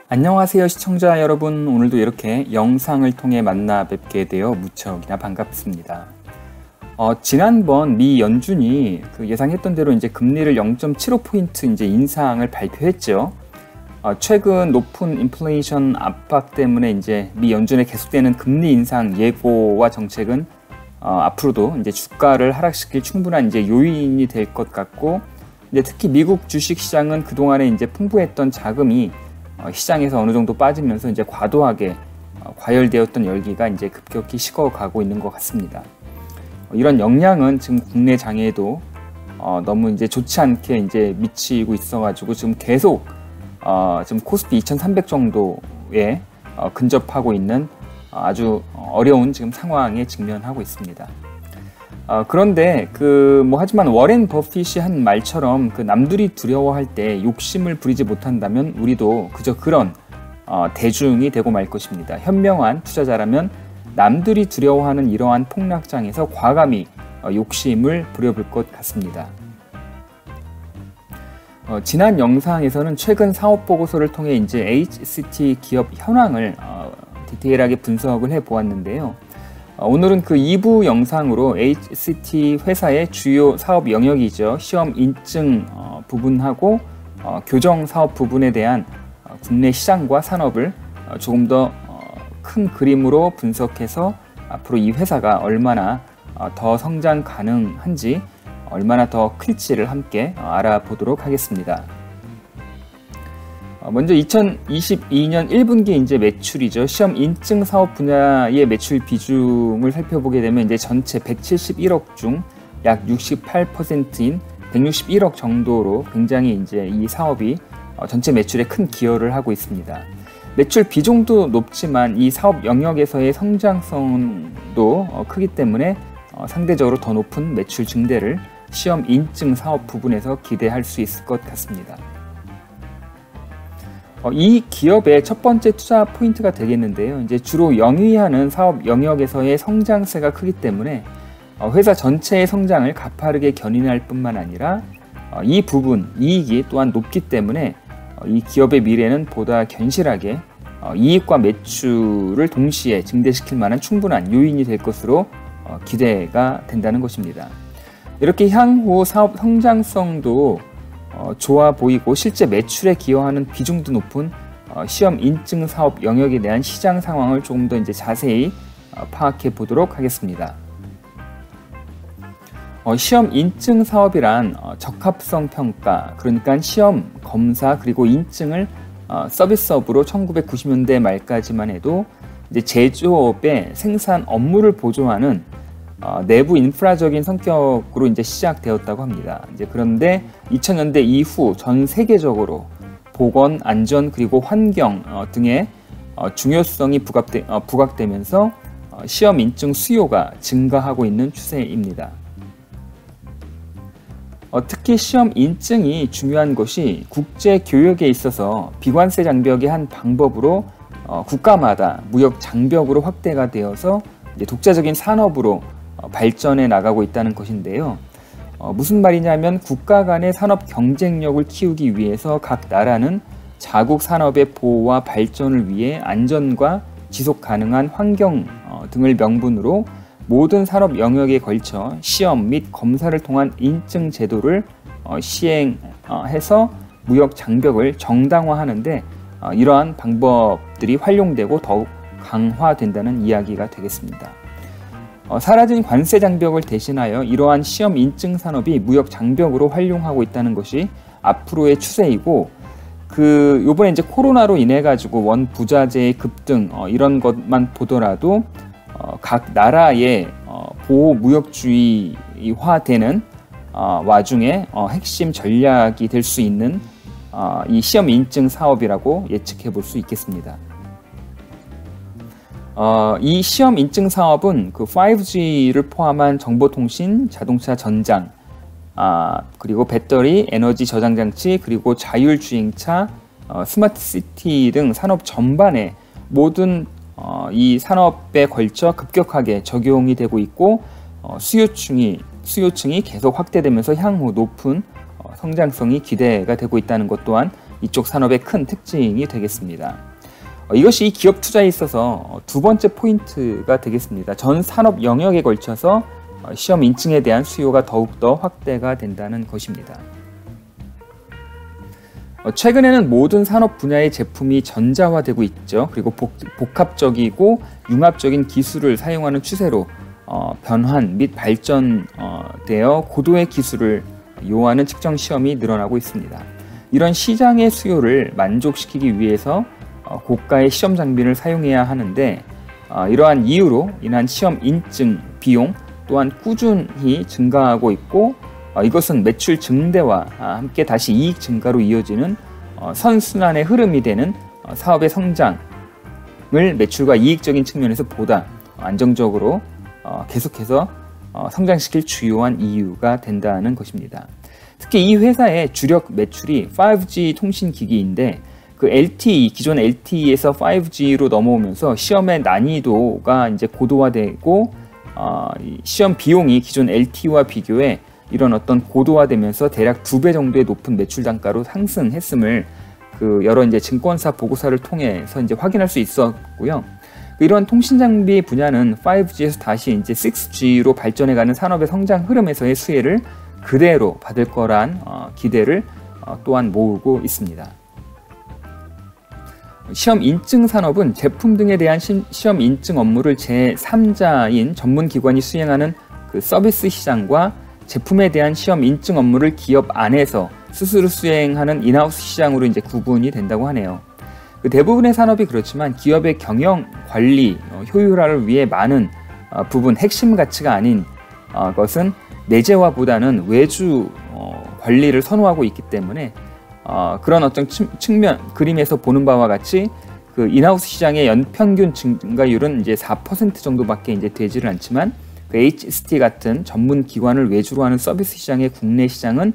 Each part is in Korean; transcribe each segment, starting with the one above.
안녕하세요 시청자 여러분, 오늘도 이렇게 영상을 통해 만나 뵙게 되어 무척이나 반갑습니다. 지난번 미 연준이 예상했던 대로 이제 금리를 0.75포인트 이제 인상을 발표했죠. 최근 높은 인플레이션 압박 때문에 이제 미 연준의 계속되는 금리 인상 예고와 정책은 앞으로도 이제 주가를 하락시킬 충분한 이제 요인이 될 것 같고, 이제 특히 미국 주식 시장은 그동안에 이제 풍부했던 자금이 시장에서 어느 정도 빠지면서 이제 과도하게 과열되었던 열기가 이제 급격히 식어가고 있는 것 같습니다. 이런 영향은 지금 국내 장에도 너무 이제 좋지 않게 이제 미치고 있어가지고 지금 계속 지금 코스피 2,300 정도에 근접하고 있는 아주 어려운 지금 상황에 직면하고 있습니다. 그런데 하지만 워렌 버핏이 한 말처럼 남들이 두려워할 때 욕심을 부리지 못한다면 우리도 그저 그런 대중이 되고 말 것입니다. 현명한 투자자라면 남들이 두려워하는 이러한 폭락장에서 과감히 욕심을 부려볼 것 같습니다. 지난 영상에서는 최근 사업 보고서를 통해 이제 HCT 기업 현황을 디테일하게 분석을 해 보았는데요. 오늘은 그 2부 영상으로 HCT 회사의 주요 사업 영역이죠. 시험 인증 부분하고 교정 사업 부분에 대한 국내 시장과 산업을 조금 더 큰 그림으로 분석해서 앞으로 이 회사가 얼마나 더 성장 가능한지, 얼마나 더 클지를 함께 알아보도록 하겠습니다. 먼저 2022년 1분기 이제 매출이죠. 시험 인증 사업 분야의 매출 비중을 살펴보게 되면 이제 전체 171억 중 약 68%인 161억 정도로 굉장히 이제 이 사업이 전체 매출에 큰 기여를 하고 있습니다. 매출 비중도 높지만 이 사업 영역에서의 성장성도 크기 때문에 상대적으로 더 높은 매출 증대를 시험 인증 사업 부분에서 기대할 수 있을 것 같습니다. 이 기업의 첫 번째 투자 포인트가 되겠는데요. 이제 주로 영위하는 사업 영역에서의 성장세가 크기 때문에 회사 전체의 성장을 가파르게 견인할 뿐만 아니라 이 부분 이익이 또한 높기 때문에 이 기업의 미래는 보다 견실하게 이익과 매출을 동시에 증대시킬 만한 충분한 요인이 될 것으로 기대가 된다는 것입니다. 이렇게 향후 사업 성장성도 좋아 보이고 실제 매출에 기여하는 비중도 높은 시험 인증 사업 영역에 대한 시장 상황을 조금 더 이제 자세히 파악해 보도록 하겠습니다. 시험 인증 사업이란 적합성 평가, 그러니까 시험 검사 그리고 인증을 서비스업으로 1990년대 말까지만 해도 이제 제조업의 생산 업무를 보조하는 내부 인프라적인 성격으로 이제 시작되었다고 합니다. 그런데 2000년대 이후 전 세계적으로 보건, 안전 그리고 환경 등의 중요성이 부각되면서 시험 인증 수요가 증가하고 있는 추세입니다. 특히 시험 인증이 중요한 것이 국제 교역에 있어서 비관세 장벽의 한 방법으로 국가마다 무역 장벽으로 확대가 되어서 이제 독자적인 산업으로 발전해 나가고 있다는 것인데요. 무슨 말이냐면 국가 간의 산업 경쟁력을 키우기 위해서 각 나라는 자국 산업의 보호와 발전을 위해 안전과 지속 가능한 환경 등을 명분으로 모든 산업 영역에 걸쳐 시험 및 검사를 통한 인증 제도를 시행해서 무역 장벽을 정당화하는데 이러한 방법들이 활용되고 더욱 강화된다는 이야기가 되겠습니다. 사라진 관세 장벽을 대신하여 이러한 시험 인증 산업이 무역 장벽으로 활용하고 있다는 것이 앞으로의 추세이고, 요번에 이제 코로나로 인해 가지고 원 부자재의 급등 이런 것만 보더라도 각 나라의 보호 무역주의화되는 와중에 핵심 전략이 될 수 있는 이 시험 인증 사업이라고 예측해 볼 수 있겠습니다. 이 시험 인증 사업은 5G를 포함한 정보통신, 자동차 전장, 그리고 배터리, 에너지 저장 장치, 그리고 자율주행차, 스마트 시티 등 산업 전반에 모든 이 산업에 걸쳐 급격하게 적용이 되고 있고, 수요층이 계속 확대되면서 향후 높은 성장성이 기대가 되고 있다는 것 또한 이쪽 산업의 큰 특징이 되겠습니다. 이것이 기업 투자에 있어서 두 번째 포인트가 되겠습니다. 전 산업 영역에 걸쳐서 시험 인증에 대한 수요가 더욱더 확대가 된다는 것입니다. 최근에는 모든 산업 분야의 제품이 전자화되고 있죠. 그리고 복합적이고 융합적인 기술을 사용하는 추세로 변환 및 발전되어 고도의 기술을 요하는 측정 시험이 늘어나고 있습니다. 이런 시장의 수요를 만족시키기 위해서 고가의 시험 장비를 사용해야 하는데 이러한 이유로 인한 시험 인증 비용 또한 꾸준히 증가하고 있고 이것은 매출 증대와 함께 다시 이익 증가로 이어지는 선순환의 흐름이 되는 사업의 성장을 매출과 이익적인 측면에서 보다 안정적으로 계속해서 성장시킬 주요한 이유가 된다는 것입니다. 특히 이 회사의 주력 매출이 5G 통신기기인데 그 LTE, 기존 LTE에서 5G로 넘어오면서 시험의 난이도가 이제 고도화되고 시험 비용이 기존 LTE와 비교해 이런 어떤 고도화되면서 대략 2배 정도의 높은 매출 단가로 상승했음을 그 여러 이제 증권사 보고서를 통해서 이제 확인할 수 있었고요. 이런 통신 장비 분야는 5G에서 다시 이제 6G로 발전해가는 산업의 성장 흐름에서의 수혜를 그대로 받을 거란 기대를 또한 모으고 있습니다. 시험 인증 산업은 제품 등에 대한 시험 인증 업무를 제3자인 전문 기관이 수행하는 그 서비스 시장과 제품에 대한 시험 인증 업무를 기업 안에서 스스로 수행하는 인하우스 시장으로 이제 구분이 된다고 하네요. 그 대부분의 산업이 그렇지만 기업의 경영, 관리, 효율화를 위해 많은 부분 핵심 가치가 아닌 것은 내재화보다는 외주 관리를 선호하고 있기 때문에 그런 어떤 측면 그림에서 보는 바와 같이 그 인하우스 시장의 연평균 증가율은 이제 4% 정도밖에 이제 되지를 않지만 그 HST 같은 전문 기관을 외주로 하는 서비스 시장의 국내 시장은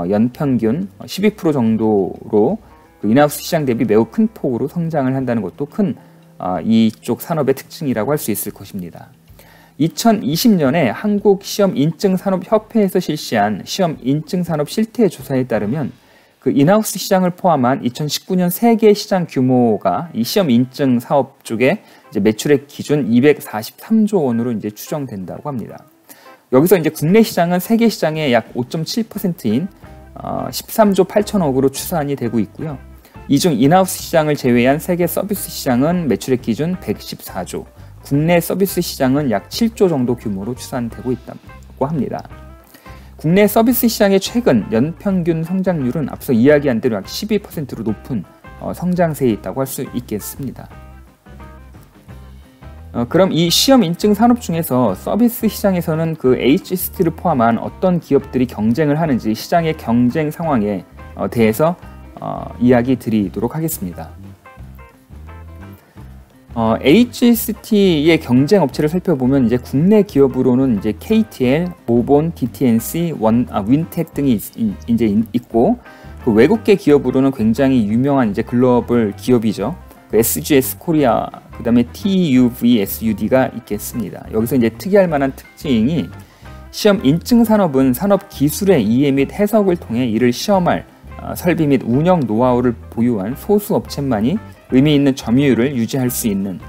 연평균 12% 정도로 그 인하우스 시장 대비 매우 큰 폭으로 성장을 한다는 것도 큰 이쪽 산업의 특징이라고 할 수 있을 것입니다. 2020년에 한국시험인증산업협회에서 실시한 시험인증산업 실태조사에 따르면 그 인하우스 시장을 포함한 2019년 세계 시장 규모가 이 시험 인증 사업 쪽에 이제 매출액 기준 243조 원으로 이제 추정된다고 합니다. 여기서 이제 국내 시장은 세계 시장의 약 5.7%인 13조 8천억으로 추산이 되고 있고요. 이 중 인하우스 시장을 제외한 세계 서비스 시장은 매출액 기준 114조, 국내 서비스 시장은 약 7조 정도 규모로 추산되고 있다고 합니다. 국내 서비스 시장의 최근 연평균 성장률은 앞서 이야기한 대로 약 12%로 높은 성장세에 있다고 할 수 있겠습니다. 그럼 이 시험 인증 산업 중에서 서비스 시장에서는 그 HST를 포함한 어떤 기업들이 경쟁을 하는지 시장의 경쟁 상황에 대해서 이야기 드리도록 하겠습니다. HST의 경쟁 업체를 살펴보면 이제 국내 기업으로는 이제 KTL, 모본, DTNC, 윈텍 등이 이제 있고 그 외국계 기업으로는 굉장히 유명한 이제 글로벌 기업이죠. 그 SGS 코리아, 그다음에 TUVSUD가 있겠습니다. 여기서 이제 특이할 만한 특징이 시험 인증 산업은 산업 기술의 이해 및 해석을 통해 이를 시험할 설비 및 운영 노하우를 보유한 소수 업체만이 의미 있는 점유율을 유지할 수 있는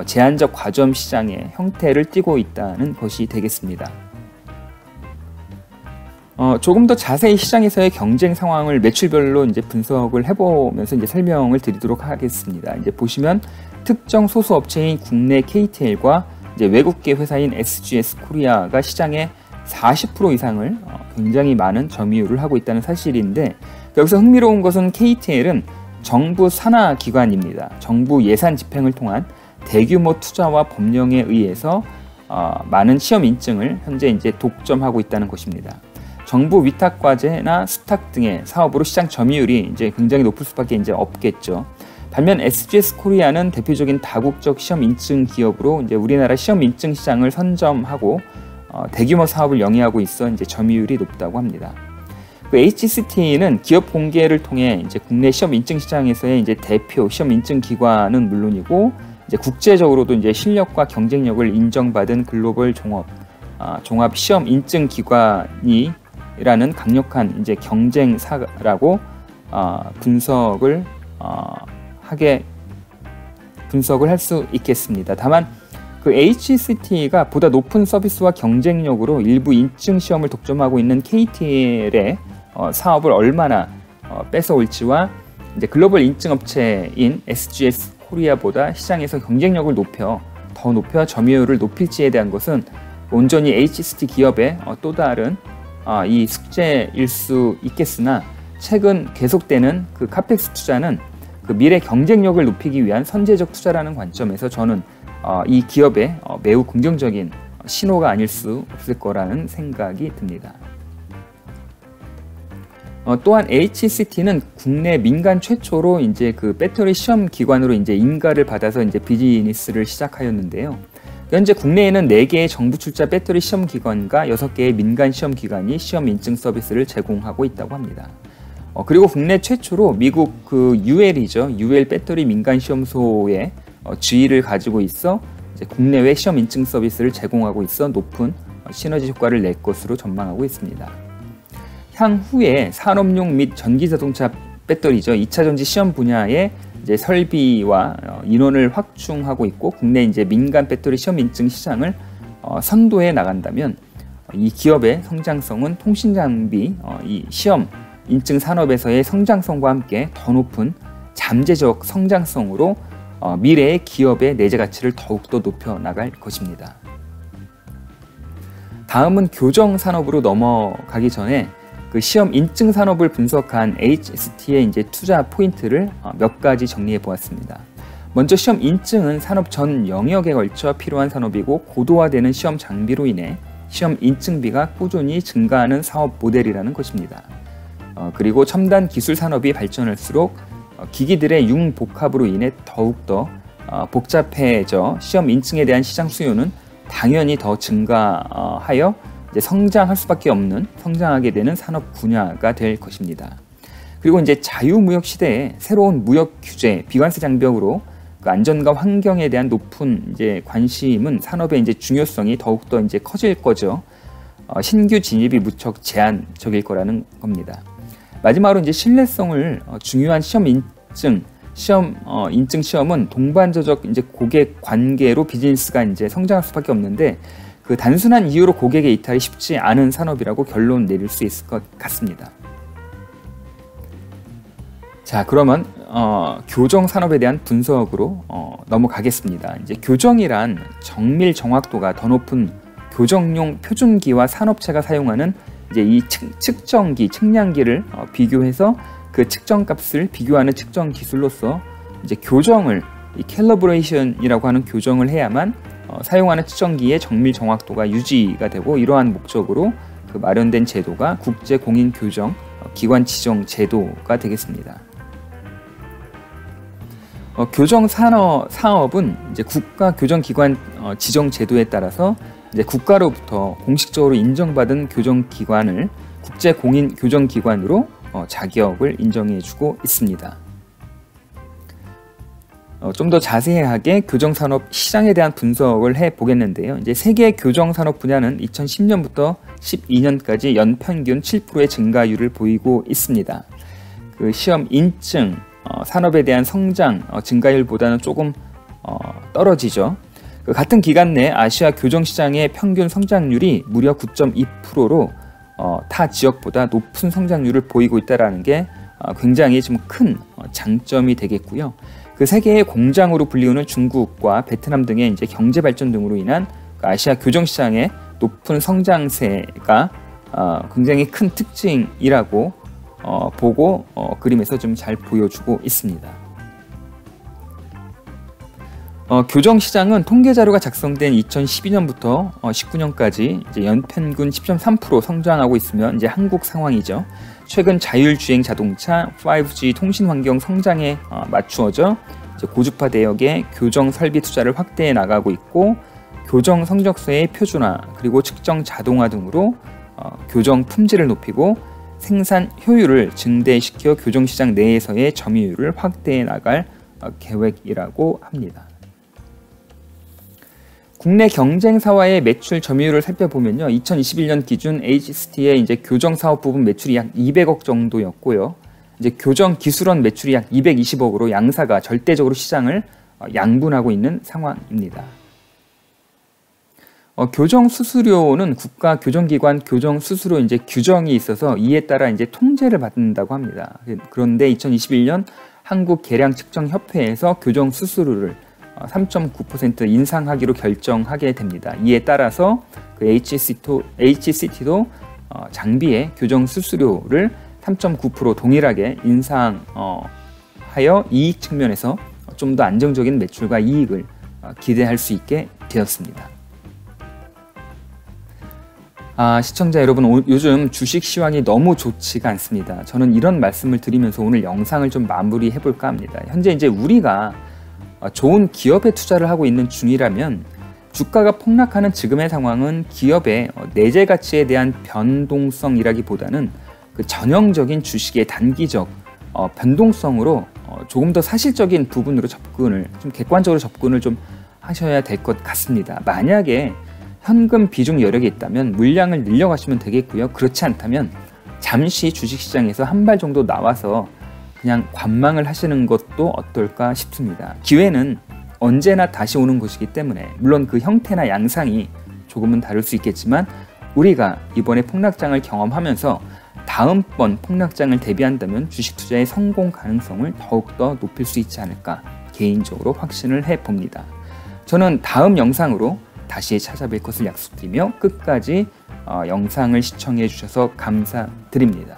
제한적 과점 시장의 형태를 띠고 있다는 것이 되겠습니다. 조금 더 자세히 시장에서의 경쟁 상황을 매출별로 이제 분석을 해보면서 이제 설명을 드리도록 하겠습니다. 이제 보시면 특정 소수 업체인 국내 KTL과 이제 외국계 회사인 SGS 코리아가 시장의 40% 이상을 굉장히 많은 점유율을 하고 있다는 사실인데 여기서 흥미로운 것은 KTL은 정부 산하 기관입니다. 정부 예산 집행을 통한 대규모 투자와 법령에 의해서 많은 시험 인증을 현재 이제 독점하고 있다는 것입니다. 정부 위탁 과제나 수탁 등의 사업으로 시장 점유율이 이제 굉장히 높을 수밖에 이제 없겠죠. 반면 SGS 코리아는 대표적인 다국적 시험 인증 기업으로 이제 우리나라 시험 인증 시장을 선점하고 대규모 사업을 영위하고 있어 이제 점유율이 높다고 합니다. 그 HCT는 기업 공개를 통해 이제 국내 시험 인증 시장에서의 이제 대표 시험 인증 기관은 물론이고 이제 국제적으로도 이제 실력과 경쟁력을 인정받은 글로벌 종합 시험 인증 기관이라는 강력한 이제 경쟁사라고 분석을 할 수 있겠습니다. 다만 그 HCT가 보다 높은 서비스와 경쟁력으로 일부 인증 시험을 독점하고 있는 KTL의 사업을 얼마나 뺏어올지와 이제 글로벌 인증 업체인 SGS 코리아보다 시장에서 경쟁력을 더 높여 점유율을 높일지에 대한 것은 온전히 HCT 기업의 또 다른 이 숙제일 수 있겠으나, 최근 계속되는 그 카펙스 투자는 그 미래 경쟁력을 높이기 위한 선제적 투자라는 관점에서 저는 이 기업의 매우 긍정적인 신호가 아닐 수 없을 거라는 생각이 듭니다. 또한 HCT는 국내 민간 최초로 이제 그 배터리 시험 기관으로 이제 인가를 받아서 이제 비즈니스를 시작하였는데요. 현재 국내에는 4개의 정부 출자 배터리 시험 기관과 6개의 민간 시험 기관이 시험 인증 서비스를 제공하고 있다고 합니다. 그리고 국내 최초로 미국 그 UL이죠. UL 배터리 민간 시험소의 지위를 가지고 있어 이제 국내외 시험 인증 서비스를 제공하고 있어 높은 시너지 효과를 낼 것으로 전망하고 있습니다. 향후에 산업용 및 전기자동차 배터리죠. 2차 전지 시험 분야의 이제 설비와 인원을 확충하고 있고, 국내 이제 민간 배터리 시험 인증 시장을 선도해 나간다면 이 기업의 성장성은 통신 장비 이 시험 인증 산업에서의 성장성과 함께 더 높은 잠재적 성장성으로 미래의 기업의 내재 가치를 더욱더 높여 나갈 것입니다. 다음은 교정 산업으로 넘어가기 전에 그 시험 인증 산업을 분석한 HCT의 이제 투자 포인트를 몇 가지 정리해 보았습니다. 먼저 시험 인증은 산업 전 영역에 걸쳐 필요한 산업이고, 고도화되는 시험 장비로 인해 시험 인증비가 꾸준히 증가하는 사업 모델이라는 것입니다. 그리고 첨단 기술 산업이 발전할수록 기기들의 융복합으로 인해 더욱더 복잡해져 시험 인증에 대한 시장 수요는 당연히 더 증가하여 이제 성장하게 되는 산업 분야가 될 것입니다. 그리고 이제 자유무역 시대에 새로운 무역 규제, 비관세 장벽으로 그 안전과 환경에 대한 높은 이제 관심은 산업의 이제 중요성이 더욱더 이제 커질 거죠. 신규 진입이 무척 제한적일 거라는 겁니다. 마지막으로 이제 신뢰성을 중요한 시험 인증 시험은 동반자적 이제 고객 관계로 비즈니스가 이제 성장할 수밖에 없는데, 그 단순한 이유로 고객의 이탈이 쉽지 않은 산업이라고 결론 내릴 수 있을 것 같습니다. 자, 그러면 교정 산업에 대한 분석으로 넘어가겠습니다. 이제 교정이란 정밀 정확도가 더 높은 교정용 표준기와 산업체가 사용하는 이제 이 측량기를 비교해서 그 측정값을 비교하는 측정 기술로서 이제 교정을 이 캘리브레이션이라고 하는 교정을 해야만 사용하는 측정기의 정밀 정확도가 유지가 되고, 이러한 목적으로 그 마련된 제도가 국제 공인 교정 기관 지정 제도가 되겠습니다. 교정 사업은 이제 국가 교정 기관 지정 제도에 따라서 이제 국가로부터 공식적으로 인정받은 교정 기관을 국제 공인 교정 기관으로 자격을 인정해주고 있습니다. 좀 더 자세하게 교정산업 시장에 대한 분석을 해보겠는데요. 이제 세계 교정산업 분야는 2010년부터 12년까지 연평균 7%의 증가율을 보이고 있습니다. 그 시험 인증 산업에 대한 성장 증가율보다는 조금 떨어지죠. 그 같은 기간 내 아시아 교정 시장의 평균 성장률이 무려 9.2%로 타 지역보다 높은 성장률을 보이고 있다는 게 굉장히 좀 큰 장점이 되겠고요. 그 세계의 공장으로 불리우는 중국과 베트남 등의 이제 경제 발전 등으로 인한 아시아 교정 시장의 높은 성장세가 굉장히 큰 특징이라고 보고 그림에서 좀 잘 보여주고 있습니다. 교정 시장은 통계 자료가 작성된 2012년부터 19년까지 이제 연평균 10.3% 성장하고 있으며, 이제 한국 상황이죠. 최근 자율주행 자동차, 5G 통신 환경 성장에 맞추어져 이제 고주파 대역의 교정 설비 투자를 확대해 나가고 있고, 교정 성적서의 표준화 그리고 측정 자동화 등으로 교정 품질을 높이고 생산 효율을 증대시켜 교정 시장 내에서의 점유율을 확대해 나갈 계획이라고 합니다. 국내 경쟁사와의 매출 점유율을 살펴보면요, 2021년 기준 HCT의 이제 교정 사업 부분 매출이 약 200억 정도였고요. 이제 교정 기술원 매출이 약 220억으로 양사가 절대적으로 시장을 양분하고 있는 상황입니다. 교정 수수료는 국가 교정기관 교정 수수료 이제 규정이 있어서 이에 따라 이제 통제를 받는다고 합니다. 그런데 2021년 한국계량측정협회에서 교정 수수료를 3.9% 인상하기로 결정하게 됩니다. 이에 따라서 그 HCT도 장비의 교정 수수료를 3.9% 동일하게 인상하여 이익 측면에서 좀 더 안정적인 매출과 이익을 기대할 수 있게 되었습니다. 시청자 여러분, 요즘 주식 시황이 너무 좋지가 않습니다. 저는 이런 말씀을 드리면서 오늘 영상을 좀 마무리해 볼까 합니다. 현재 이제 우리가 좋은 기업에 투자를 하고 있는 중이라면 주가가 폭락하는 지금의 상황은 기업의 내재 가치에 대한 변동성이라기보다는 그 전형적인 주식의 단기적 변동성으로 조금 더 사실적인 부분으로 좀 객관적으로 접근을 좀 하셔야 될 것 같습니다. 만약에 현금 비중 여력이 있다면 물량을 늘려가시면 되겠고요. 그렇지 않다면 잠시 주식시장에서 한 발 정도 나와서 그냥 관망을 하시는 것도 어떨까 싶습니다. 기회는 언제나 다시 오는 것이기 때문에 물론 그 형태나 양상이 조금은 다를 수 있겠지만 우리가 이번에 폭락장을 경험하면서 다음번 폭락장을 대비한다면 주식 투자의 성공 가능성을 더욱더 높일 수 있지 않을까 개인적으로 확신을 해봅니다. 저는 다음 영상으로 다시 찾아뵐 것을 약속드리며 끝까지 영상을 시청해 주셔서 감사드립니다.